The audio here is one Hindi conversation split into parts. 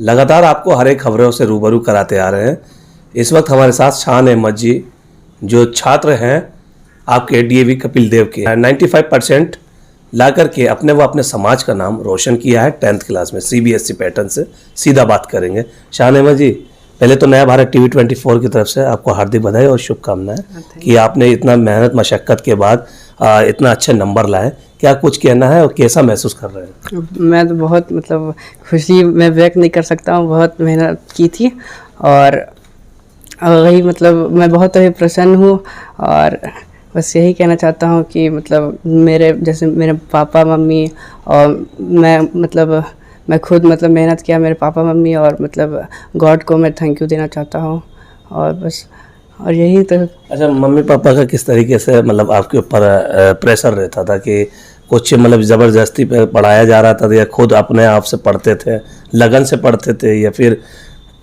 लगातार आपको हर एक खबरों से रूबरू कराते आ रहे हैं। इस वक्त हमारे साथ शान अहमद जी जो छात्र हैं आपके डीएवी कपिल देव के 95% ला करके अपने समाज का नाम रोशन किया है 10th क्लास में सीबीएसई पैटर्न से। सीधा बात करेंगे। शान अहमद जी, पहले तो नया भारत टीवी 24 की तरफ से आपको हार्दिक बधाई और शुभकामनाएं कि आपने इतना मेहनत मशक्क़त के बाद इतना अच्छे नंबर लाए। क्या कुछ कहना है और कैसा महसूस कर रहे हैं? मैं तो बहुत खुशी मैं व्यक्त नहीं कर सकता हूँ। बहुत मेहनत की थी और वही मैं बहुत ही प्रसन्न हूँ और बस यही कहना चाहता हूँ कि मेरे पापा मम्मी और मैं खुद मेहनत किया, मेरे पापा मम्मी और गॉड को मैं थैंक यू देना चाहता हूँ और बस और यही तो। अच्छा, मम्मी पापा का किस तरीके से आपके ऊपर प्रेशर रहता था कि कुछ ज़बरदस्ती पे पढ़ाया जा रहा था या खुद अपने आप से पढ़ते थे, लगन से पढ़ते थे या फिर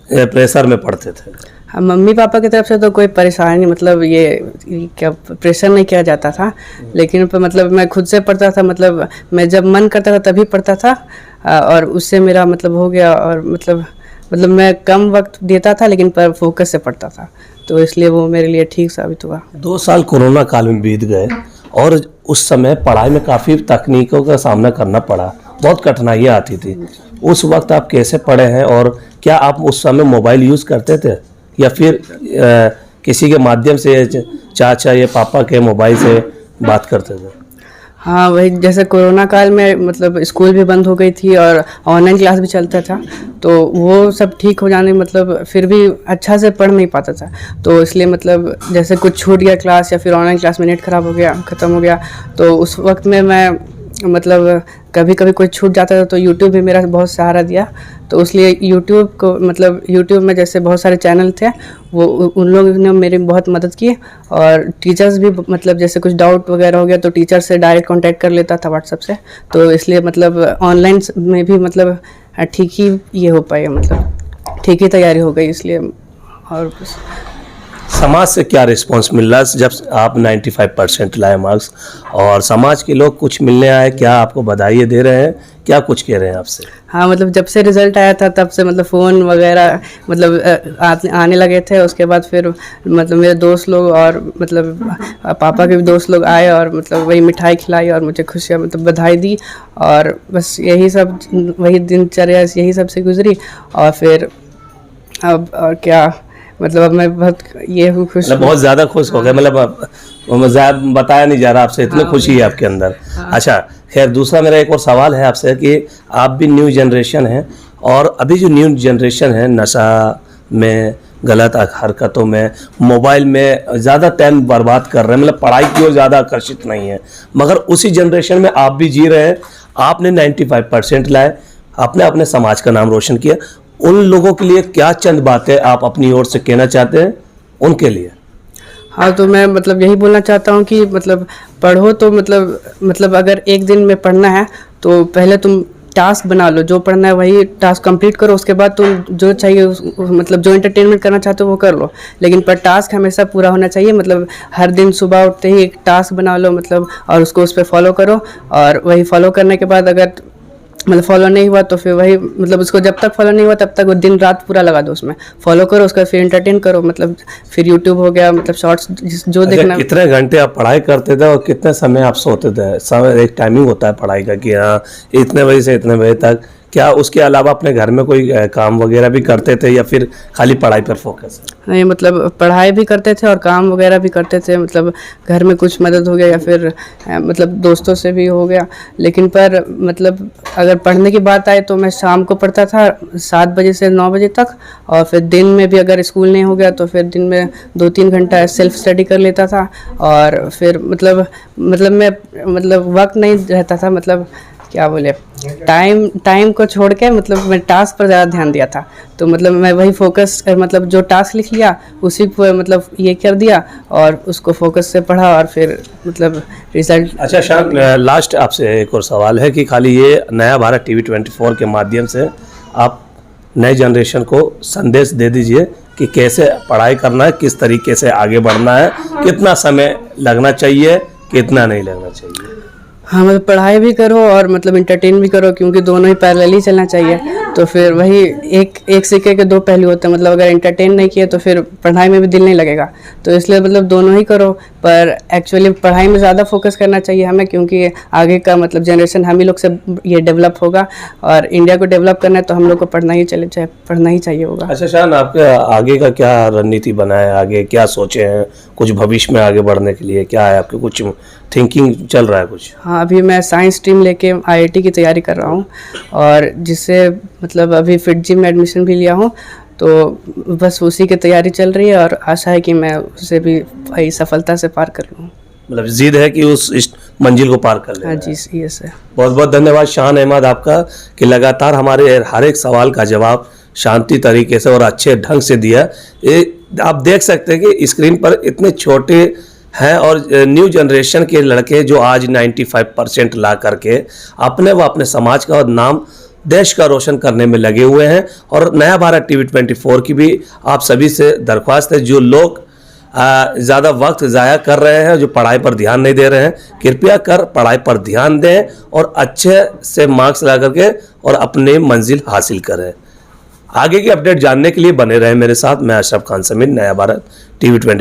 प्रेशर में पढ़ते थे? हाँ, मम्मी पापा की तरफ से तो कोई परेशानी ये क्या प्रेशर नहीं किया जाता था, लेकिन मैं खुद से पढ़ता था। मैं जब मन करता था तभी पढ़ता था और उससे मेरा हो गया और मैं कम वक्त देता था लेकिन पर फोकस से पढ़ता था, तो इसलिए वो मेरे लिए ठीक साबित हुआ। 2 साल कोरोना काल में बीत गए और उस समय पढ़ाई में काफ़ी तकनीकों का सामना करना पड़ा, बहुत कठिनाइयाँ आती थी। उस वक्त आप कैसे पढ़े हैं और क्या आप उस समय मोबाइल यूज़ करते थे या फिर किसी के माध्यम से चाचा या पापा के मोबाइल से बात करते थे? हाँ, वही जैसे कोरोना काल में स्कूल भी बंद हो गई थी और ऑनलाइन क्लास भी चलता था, तो वो सब ठीक हो जाने फिर भी अच्छा से पढ़ नहीं पाता था। तो इसलिए जैसे कुछ छूट गया क्लास या फिर ऑनलाइन क्लास में नेट ख़त्म हो गया, तो उस वक्त में मैं कभी कभी कोई छूट जाता था तो यूट्यूब भी मेरा बहुत सहारा दिया। तो इसलिए यूट्यूब में जैसे बहुत सारे चैनल थे, वो उन लोगों ने मेरी बहुत मदद की और टीचर्स भी जैसे कुछ डाउट वगैरह हो गया तो टीचर से डायरेक्ट कांटेक्ट कर लेता था व्हाट्सएप से। तो इसलिए ऑनलाइन में भी ठीक ही ये हो पाए, ठीक ही तैयारी हो गई इसलिए। और समाज से क्या रिस्पांस मिल रहा है जब आप 95% लाए मार्क्स और समाज के लोग कुछ मिलने आए, क्या आपको बधाई दे रहे हैं, क्या कुछ कह रहे हैं आपसे? हाँ, जब से रिज़ल्ट आया था तब से फ़ोन वगैरह आने लगे थे। उसके बाद फिर मेरे दोस्त लोग और पापा के भी दोस्त लोग आए और वही मिठाई खिलाई और मुझे खुशियाँ बधाई दी और बस यही सब, वही दिनचर्या यही सब से गुजरी। और फिर अब और क्या अब मैं बहुत ये हूँ खुश, बहुत ज़्यादा खुश हो गए। बताया नहीं जा रहा आपसे, इतनी खुशी है आपके अंदर। अच्छा, खैर दूसरा मेरा एक और सवाल है आपसे कि आप भी न्यू जनरेशन हैं और अभी जो न्यू जनरेशन है नशा में, गलत हरकतों में, मोबाइल में ज़्यादा टाइम बर्बाद कर रहे हैं, पढ़ाई की ओर ज़्यादा आकर्षित नहीं है, मगर उसी जनरेशन में आप भी जी रहे हैं। आपने 95% लाए, आपने अपने समाज का नाम रोशन किया। उन लोगों के लिए क्या चंद बातें आप अपनी ओर से कहना चाहते हैं उनके लिए? हाँ, तो मैं यही बोलना चाहता हूँ कि पढ़ो तो अगर एक दिन में पढ़ना है तो पहले तुम टास्क बना लो, जो पढ़ना है वही टास्क कंप्लीट करो। उसके बाद तुम जो चाहिए जो एंटरटेनमेंट करना चाहते हो वो कर लो, लेकिन पर टास्क हमेशा पूरा होना चाहिए। हर दिन सुबह उठते ही एक टास्क बना लो और उसको उस पर फॉलो करो और वही फॉलो करने के बाद अगर फॉलो नहीं हुआ तो फिर वही उसको जब तक फॉलो नहीं हुआ तब तक वो दिन रात पूरा लगा दो, उसमें फॉलो करो। उसका फिर एंटरटेन करो, फिर यूट्यूब हो गया, शॉर्ट्स जो देखना। कितने घंटे आप पढ़ाई करते थे और कितने समय आप सोते थे? समय एक टाइमिंग होता है पढ़ाई का कि हाँ इतने बजे से इतने बजे तक। क्या उसके अलावा अपने घर में कोई काम वगैरह भी करते थे या फिर खाली पढ़ाई पर फोकस? नहीं, पढ़ाई भी करते थे और काम वगैरह भी करते थे। घर में कुछ मदद हो गया या फिर दोस्तों से भी हो गया। लेकिन पर अगर पढ़ने की बात आए तो मैं शाम को पढ़ता था 7 बजे से 9 बजे तक, और फिर दिन में भी अगर स्कूल नहीं हो गया तो फिर दिन में 2-3 घंटा सेल्फ स्टडी कर लेता था। और फिर मैं वक्त नहीं रहता था, क्या बोले, टाइम को छोड़ के मैं टास्क पर ज़्यादा ध्यान दिया था। तो मैं वही फोकस जो टास्क लिख लिया उसी को ये कर दिया और उसको फोकस से पढ़ा और फिर रिजल्ट। अच्छा शान, लास्ट आपसे एक और सवाल है कि खाली ये नया भारत टीवी 24 के माध्यम से आप नए जनरेशन को संदेश दे दीजिए कि कैसे पढ़ाई करना है, किस तरीके से आगे बढ़ना है, कितना समय लगना चाहिए, कितना नहीं लगना चाहिए। हाँ, पढ़ाई भी करो और एंटरटेन भी करो, क्योंकि दोनों ही पैरेलल ही चलना चाहिए। तो फिर वही एक सिक्के के दो पहलू होते हैं, मतलब अगर एंटरटेन नहीं किए तो फिर पढ़ाई में भी दिल नहीं लगेगा। तो इसलिए मतलब दोनों ही करो, पर एक्चुअली पढ़ाई में ज़्यादा फोकस करना चाहिए हमें, क्योंकि आगे का मतलब जनरेशन हम ही लोग से ये डेवलप होगा, और इंडिया को डेवलप करना है तो हम लोग को पढ़ना ही चाहिए होगा। अच्छा शान, आपके आगे का क्या रणनीति बना है, आगे क्या सोचे हैं, कुछ भविष्य में आगे बढ़ने के लिए क्या है आपके, कुछ थिंकिंग चल रहा है कुछ? हाँ, अभी मैं साइंस स्ट्रीम लेके IIT की तैयारी कर रहा हूँ, और जिससे मतलब अभी FIITJEE में एडमिशन भी लिया हूँ, तो बस उसी की तैयारी चल रही है, और आशा है कि मैं उसे भी भाई सफलता से पार कर लूँ। मतलब जिद है कि उस इस मंजिल को पार कर लेना हाँ है। जी, ये सर। बहुत बहुत धन्यवाद शान अहमद आपका कि लगातार हमारे हर एक सवाल का जवाब शांति तरीके से और अच्छे ढंग से दिया। आप देख सकते हैं कि स्क्रीन पर इतने छोटे हैं और न्यू जनरेशन के लड़के जो आज 95% ला करके अपने व अपने समाज का नाम, देश का रोशन करने में लगे हुए हैं। और नया भारत TV 24 की भी आप सभी से दरख्वास्त है, जो लोग ज़्यादा वक्त ज़ाया कर रहे हैं, जो पढ़ाई पर ध्यान नहीं दे रहे हैं, कृपया कर पढ़ाई पर ध्यान दें और अच्छे से मार्क्स ला करके और अपनी मंजिल हासिल करें। आगे की अपडेट जानने के लिए बने रहें मेरे साथ। मैं अशरफ खान समीर, नया भारत TV 24।